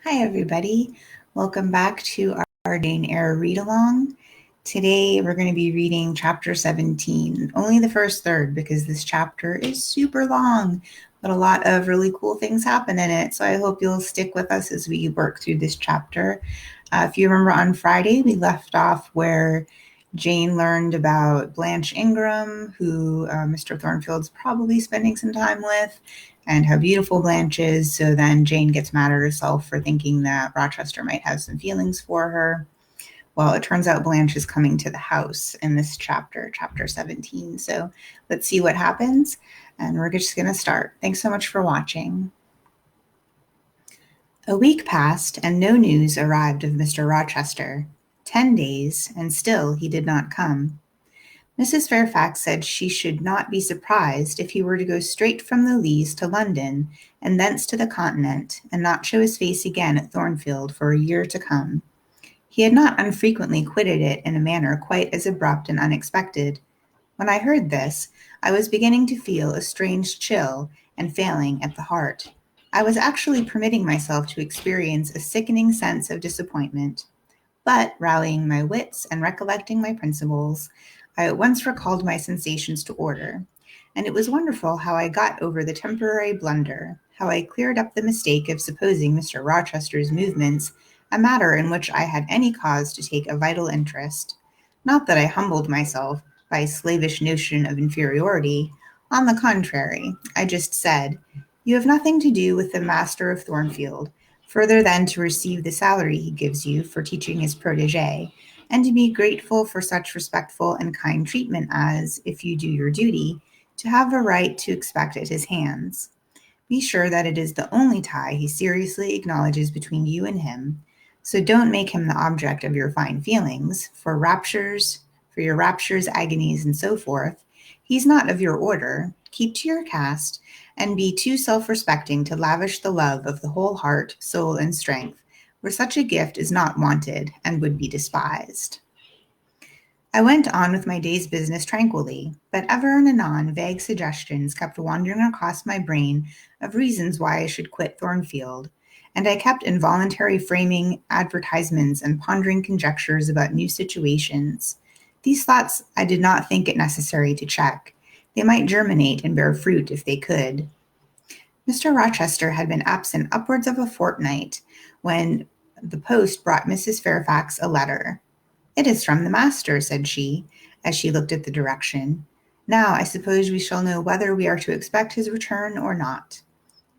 Hi, everybody. Welcome back to our Jane Eyre read-along. Today, we're going to be reading chapter 17, only the first third because this chapter is super long, but a lot of really cool things happen in it. So I hope you'll stick with us as we work through this chapter. If you remember on Friday, we left off where Jane learned about Blanche Ingram, who Mr. Thornfield's probably spending some time with, and how beautiful Blanche is. So then Jane gets mad at herself for thinking that Rochester might have some feelings for her. Well, it turns out Blanche is coming to the house in this chapter, chapter 17. So let's see what happens. And we're just going to start. Thanks so much for watching. A week passed, and no news arrived of Mr. Rochester. 10 days, and still he did not come. Mrs. Fairfax said she should not be surprised if he were to go straight from the Leas to London, and thence to the Continent, and not show his face again at Thornfield for a year to come. He had not unfrequently quitted it in a manner quite as abrupt and unexpected. When I heard this, I was beginning to feel a strange chill and failing at the heart. I was actually permitting myself to experience a sickening sense of disappointment. But, rallying my wits and recollecting my principles, I at once recalled my sensations to order, and it was wonderful how I got over the temporary blunder, how I cleared up the mistake of supposing Mr. Rochester's movements a matter in which I had any cause to take a vital interest. Not that I humbled myself by a slavish notion of inferiority. On the contrary, I just said, "You have nothing to do with the master of Thornfield, further than to receive the salary he gives you for teaching his protege, and to be grateful for such respectful and kind treatment as, if you do your duty, to have a right to expect at his hands. Be sure that it is the only tie he seriously acknowledges between you and him, so don't make him the object of your fine feelings, for your raptures, agonies, and so forth. He's not of your order. Keep to your caste, and be too self-respecting to lavish the love of the whole heart, soul, and strength, where such a gift is not wanted and would be despised." I went on with my day's business tranquilly, but ever and anon vague suggestions kept wandering across my brain of reasons why I should quit Thornfield, and I kept involuntarily framing advertisements and pondering conjectures about new situations. These thoughts I did not think it necessary to check. They might germinate and bear fruit if they could. Mr. Rochester had been absent upwards of a fortnight when the post brought Mrs. Fairfax a letter. "It is from the master," said she, as she looked at the direction. "Now I suppose we shall know whether we are to expect his return or not."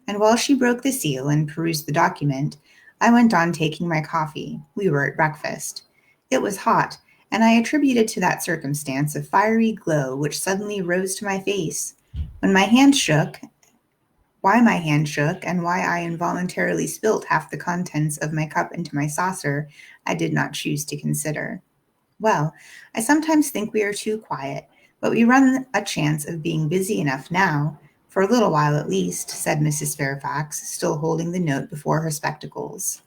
And while she broke the seal and perused the document, I went on taking my coffee. We were at breakfast. It was hot, and I attributed to that circumstance a fiery glow which suddenly rose to my face. When my hand shook, why my hand shook, and why I involuntarily spilt half the contents of my cup into my saucer, I did not choose to consider. "Well, I sometimes think we are too quiet, but we run a chance of being busy enough now, for a little while at least," said Mrs. Fairfax, still holding the note before her spectacles.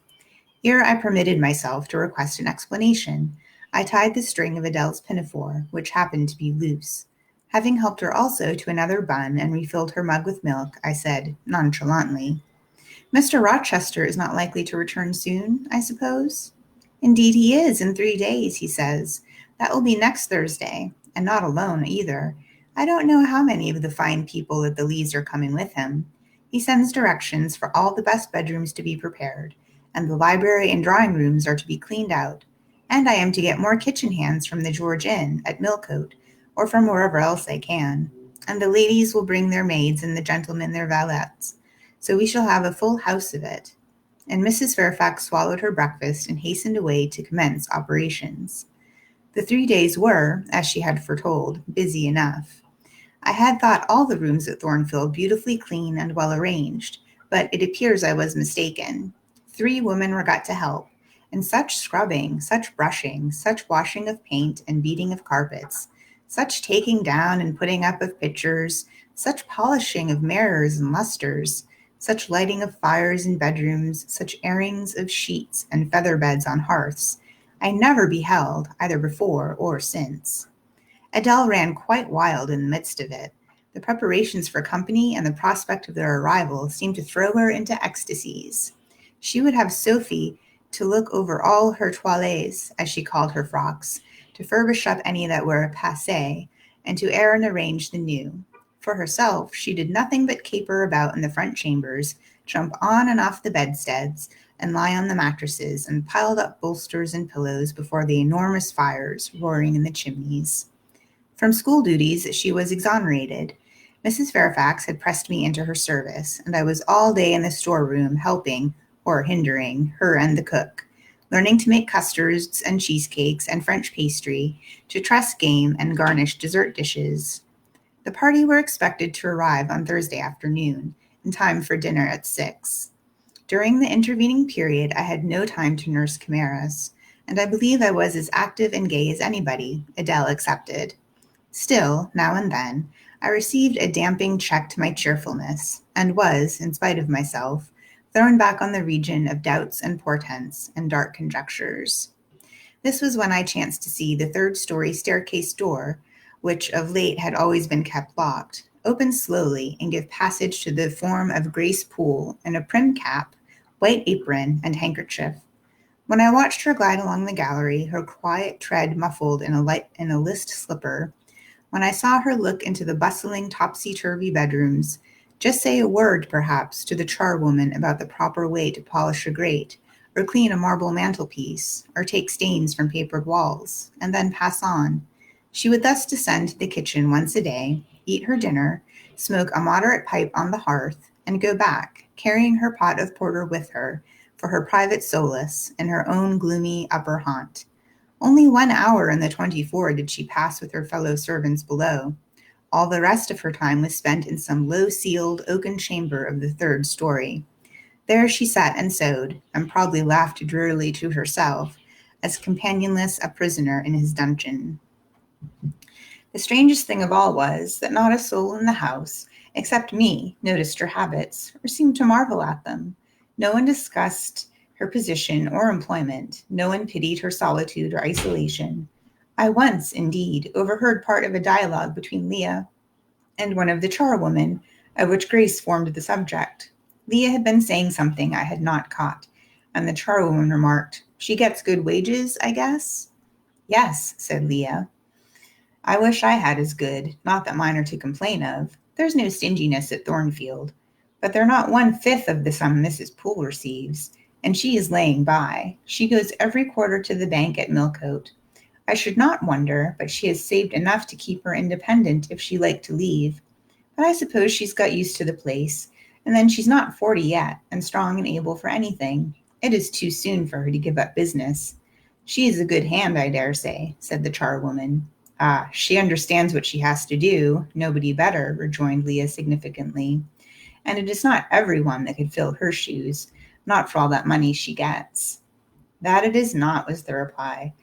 Here I permitted myself to request an explanation. I tied the string of Adele's pinafore, which happened to be loose. Having helped her also to another bun and refilled her mug with milk, I said, nonchalantly, "Mr. Rochester is not likely to return soon, I suppose?" "Indeed he is, in 3 days, he says. That will be next Thursday, and not alone either. I don't know how many of the fine people at the Leas are coming with him. He sends directions for all the best bedrooms to be prepared, and the library and drawing rooms are to be cleaned out, and I am to get more kitchen hands from the George Inn at Millcote, or from wherever else I can, and the ladies will bring their maids and the gentlemen their valets, so we shall have a full house of it." And Mrs. Fairfax swallowed her breakfast and hastened away to commence operations. The 3 days were, as she had foretold, busy enough. I had thought all the rooms at Thornfield beautifully clean and well arranged, but it appears I was mistaken. 3 women were got to help, and such scrubbing, such brushing, such washing of paint and beating of carpets, such taking down and putting up of pictures, such polishing of mirrors and lustres, such lighting of fires in bedrooms, such airings of sheets and feather beds on hearths, I never beheld either before or since. Adele ran quite wild in the midst of it. The preparations for company and the prospect of their arrival seemed to throw her into ecstasies. She would have Sophie to look over all her toilettes, as she called her frocks, to furbish up any that were passé, and to air and arrange the new. For herself, she did nothing but caper about in the front chambers, jump on and off the bedsteads, and lie on the mattresses and piled up bolsters and pillows before the enormous fires roaring in the chimneys. From school duties she was exonerated. Mrs. Fairfax had pressed me into her service, and I was all day in the storeroom helping, or hindering, her and the cook, learning to make custards and cheesecakes and French pastry, to truss game and garnish dessert dishes. The party were expected to arrive on Thursday afternoon, in time for dinner at 6. During the intervening period I had no time to nurse chimeras, and I believe I was as active and gay as anybody, Adele excepted. Still, now and then, I received a damping check to my cheerfulness, and was, in spite of myself, thrown back on the region of doubts and portents and dark conjectures. This was when I chanced to see the third-story staircase door, which of late had always been kept locked, open slowly and give passage to the form of Grace Poole in a prim cap, white apron, and handkerchief. When I watched her glide along the gallery, her quiet tread muffled in a list slipper, when I saw her look into the bustling topsy-turvy bedrooms, just say a word, perhaps, to the charwoman about the proper way to polish a grate, or clean a marble mantelpiece, or take stains from papered walls, and then pass on. She would thus descend to the kitchen once a day, eat her dinner, smoke a moderate pipe on the hearth, and go back, carrying her pot of porter with her, for her private solace, in her own gloomy upper haunt. Only 1 hour in the 24 did she pass with her fellow servants below. All the rest of her time was spent in some low-ceiled oaken chamber of the third story. There she sat and sewed, and probably laughed drearily to herself, as companionless a prisoner in his dungeon. The strangest thing of all was that not a soul in the house, except me, noticed her habits, or seemed to marvel at them. No one discussed her position or employment. No one pitied her solitude or isolation. I once, indeed, overheard part of a dialogue between Leah and one of the charwomen, of which Grace formed the subject. Leah had been saying something I had not caught, and the charwoman remarked, "She gets good wages, I guess?" "Yes," said Leah. "I wish I had as good, not that mine are to complain of. There's no stinginess at Thornfield, but they're not 1/5 of the sum Mrs. Poole receives, and she is laying by. She goes every quarter to the bank at Millcote. I should not wonder, but she has saved enough to keep her independent if she liked to leave. But I suppose she's got used to the place, and then she's not 40 yet, and strong and able for anything. It is too soon for her to give up business. She is a good hand, I dare say," said the charwoman. "Ah, she understands what she has to do. Nobody better," rejoined Leah significantly. "And it is not everyone that could fill her shoes, not for all that money she gets." "That it is not," was the reply.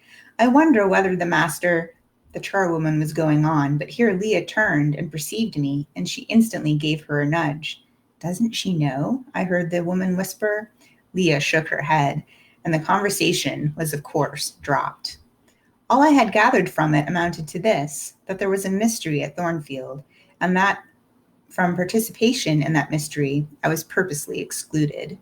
"I wonder whether the master—" The charwoman was going on, but here Leah turned and perceived me, and she instantly gave her a nudge. "Doesn't she know?" I heard the woman whisper. Leah shook her head, and the conversation was, of course, dropped. All I had gathered from it amounted to this, that there was a mystery at Thornfield, and that from participation in that mystery I was purposely excluded.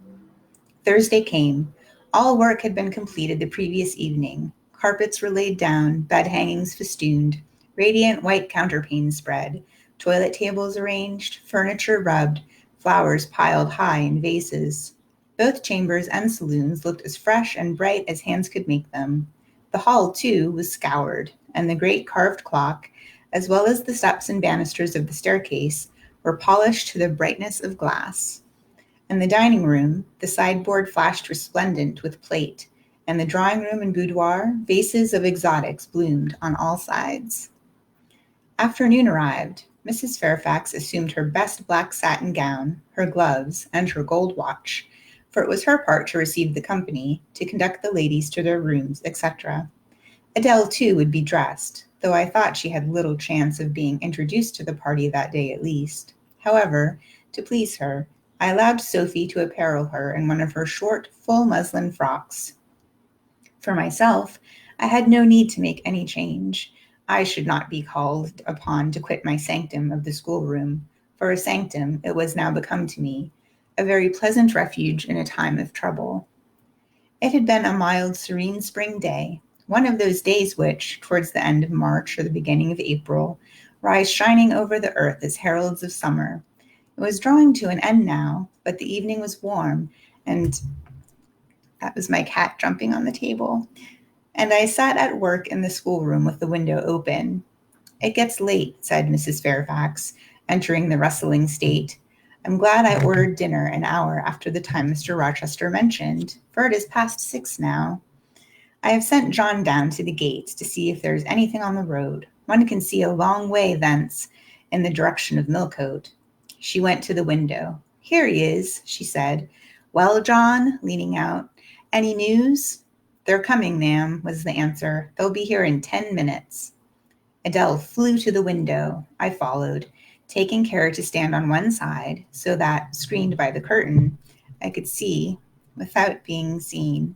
Thursday came. All work had been completed the previous evening. Carpets were laid down, bed hangings festooned, radiant white counterpanes spread, toilet tables arranged, furniture rubbed, flowers piled high in vases. Both chambers and saloons looked as fresh and bright as hands could make them. The hall, too, was scoured, and the great carved clock, as well as the steps and banisters of the staircase, were polished to the brightness of glass. In the dining room, the sideboard flashed resplendent with plate, and the drawing room and boudoir, vases of exotics bloomed on all sides. Afternoon arrived. Mrs. Fairfax assumed her best black satin gown, her gloves, and her gold watch, for it was her part to receive the company, to conduct the ladies to their rooms, etc. Adele, too, would be dressed, though I thought she had little chance of being introduced to the party that day at least. However, to please her, I allowed Sophie to apparel her in one of her short, full muslin frocks. For myself, I had no need to make any change. I should not be called upon to quit my sanctum of the schoolroom, for a sanctum it was now become to me, a very pleasant refuge in a time of trouble. It had been a mild, serene spring day, one of those days which, towards the end of March or the beginning of April, rise shining over the earth as heralds of summer. It was drawing to an end now, but the evening was warm, and that was my cat jumping on the table. And I sat at work in the schoolroom with the window open. "It gets late," said Mrs. Fairfax, entering the rustling state. "I'm glad I ordered dinner an hour after the time Mr. Rochester mentioned, for it is past 6 now. I have sent John down to the gates to see if there is anything on the road. One can see a long way thence in the direction of Millcote." She went to the window. "Here he is," she said. "Well, John," leaning out, "any news?" "They're coming, ma'am," was the answer. "They'll be here in 10 minutes. Adele flew to the window. I followed, taking care to stand on one side so that, screened by the curtain, I could see without being seen.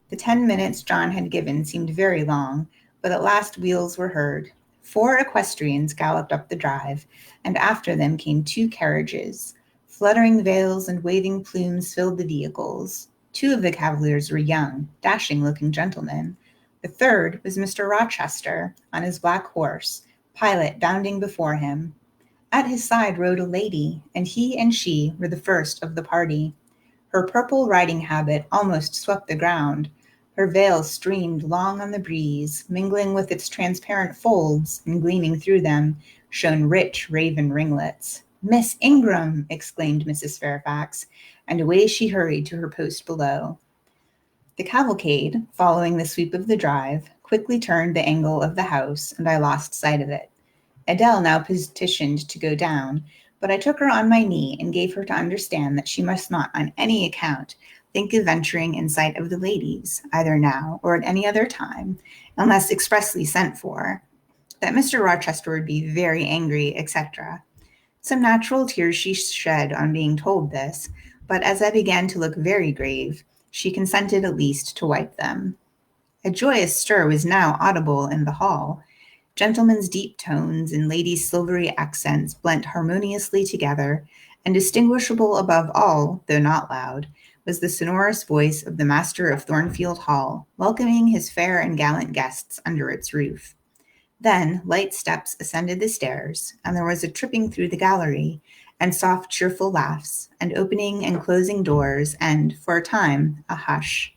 The 10 minutes John had given seemed very long, but at last wheels were heard. 4 equestrians galloped up the drive, and after them came 2 carriages. Fluttering veils and waving plumes filled the vehicles. 2 of the cavaliers were young, dashing-looking gentlemen. The third was Mr. Rochester, on his black horse, Pilot bounding before him. At his side rode a lady, and he and she were the first of the party. Her purple riding habit almost swept the ground. Her veil streamed long on the breeze, mingling with its transparent folds, and gleaming through them shone rich raven ringlets. "Miss Ingram!" exclaimed Mrs. Fairfax, and away she hurried to her post below. The cavalcade, following the sweep of the drive, quickly turned the angle of the house, and I lost sight of it. Adele now petitioned to go down, but I took her on my knee and gave her to understand that she must not on any account think of venturing in sight of the ladies, either now or at any other time, unless expressly sent for, that Mr. Rochester would be very angry, etc. Some natural tears she shed on being told this, but as I began to look very grave, she consented at least to wipe them. A joyous stir was now audible in the hall. Gentlemen's deep tones and ladies' silvery accents blent harmoniously together, and distinguishable above all, though not loud, was the sonorous voice of the master of Thornfield Hall, welcoming his fair and gallant guests under its roof. Then light steps ascended the stairs, and there was a tripping through the gallery, and soft cheerful laughs, and opening and closing doors, and, for a time, a hush.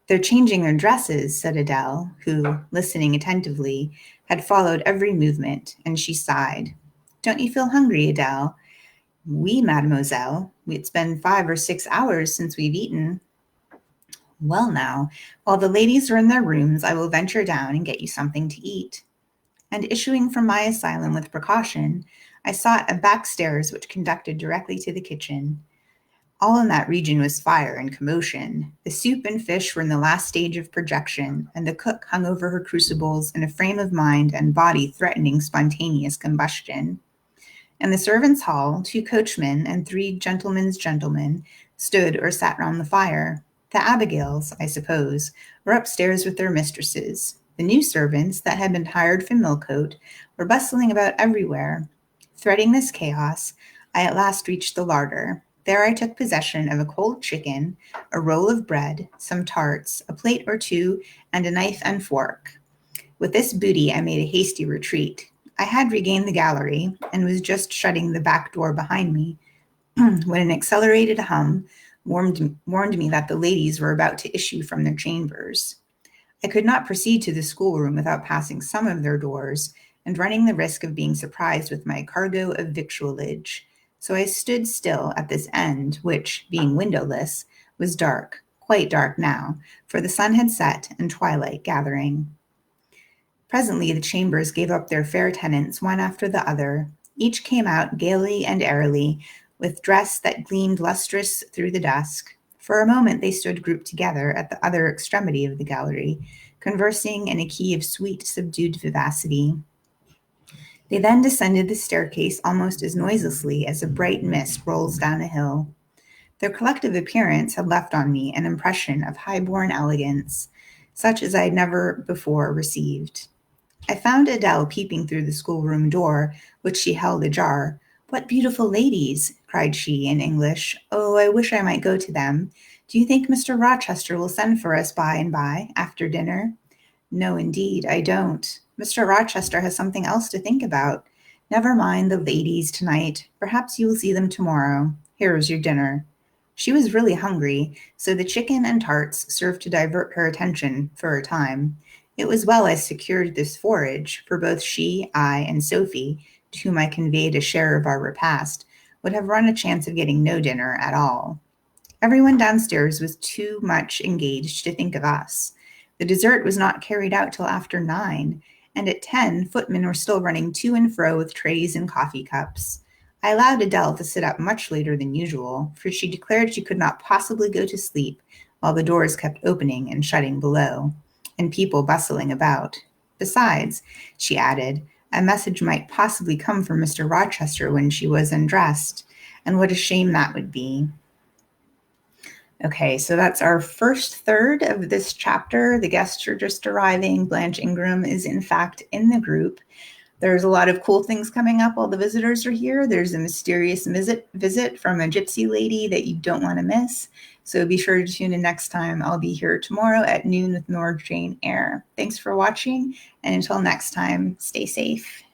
"They're changing their dresses," said Adele, who, listening attentively, had followed every movement, and she sighed. "Don't you feel hungry, Adele?" "Oui, mademoiselle. It's been 5 or 6 hours since we've eaten." "Well now, while the ladies are in their rooms, I will venture down and get you something to eat." And issuing from my asylum with precaution, I sought a back stairs which conducted directly to the kitchen. All in that region was fire and commotion. The soup and fish were in the last stage of projection, and the cook hung over her crucibles in a frame of mind and body threatening spontaneous combustion. In the servants' hall, 2 coachmen and 3 gentlemen's gentlemen stood or sat round the fire. The Abigails, I suppose, were upstairs with their mistresses. The new servants that had been hired from Millcote were bustling about everywhere. Threading this chaos, I at last reached the larder. There I took possession of a cold chicken, a roll of bread, some tarts, a plate or 2, and a knife and fork. With this booty I made a hasty retreat. I had regained the gallery, and was just shutting the back door behind me, when an accelerated hum warned me that the ladies were about to issue from their chambers. I could not proceed to the schoolroom without passing some of their doors, and running the risk of being surprised with my cargo of victualage. So I stood still at this end, which, being windowless, was dark, quite dark now, for the sun had set and twilight gathering. Presently the chambers gave up their fair tenants one after the other. Each came out gaily and airily, with dress that gleamed lustrous through the dusk. For a moment they stood grouped together at the other extremity of the gallery, conversing in a key of sweet, subdued vivacity. They then descended the staircase almost as noiselessly as a bright mist rolls down a hill. Their collective appearance had left on me an impression of high-born elegance, such as I had never before received. I found Adele peeping through the schoolroom door, which she held ajar. "What beautiful ladies!" cried she in English. "Oh, I wish I might go to them. Do you think Mr. Rochester will send for us by and by, after dinner?" "No, indeed, I don't. Mr. Rochester has something else to think about. Never mind the ladies tonight. Perhaps you will see them tomorrow. Here is your dinner." She was really hungry, so the chicken and tarts served to divert her attention for a time. It was well I secured this forage, for both she, I, and Sophie, to whom I conveyed a share of our repast, would have run a chance of getting no dinner at all. Everyone downstairs was too much engaged to think of us. The dessert was not carried out till after 9, and at 10 footmen were still running to and fro with trays and coffee cups. I allowed Adele to sit up much later than usual, for she declared she could not possibly go to sleep while the doors kept opening and shutting below, and people bustling about. Besides, she added, a message might possibly come from Mr. Rochester when she was undressed, and what a shame that would be. Okay, so that's our first third of this chapter. The guests are just arriving. Blanche Ingram is, in fact, in the group. There's a lot of cool things coming up while the visitors are here. There's a mysterious visit from a gypsy lady that you don't want to miss. So be sure to tune in next time. I'll be here tomorrow at noon with more Jane Eyre. Thanks for watching, and until next time, stay safe.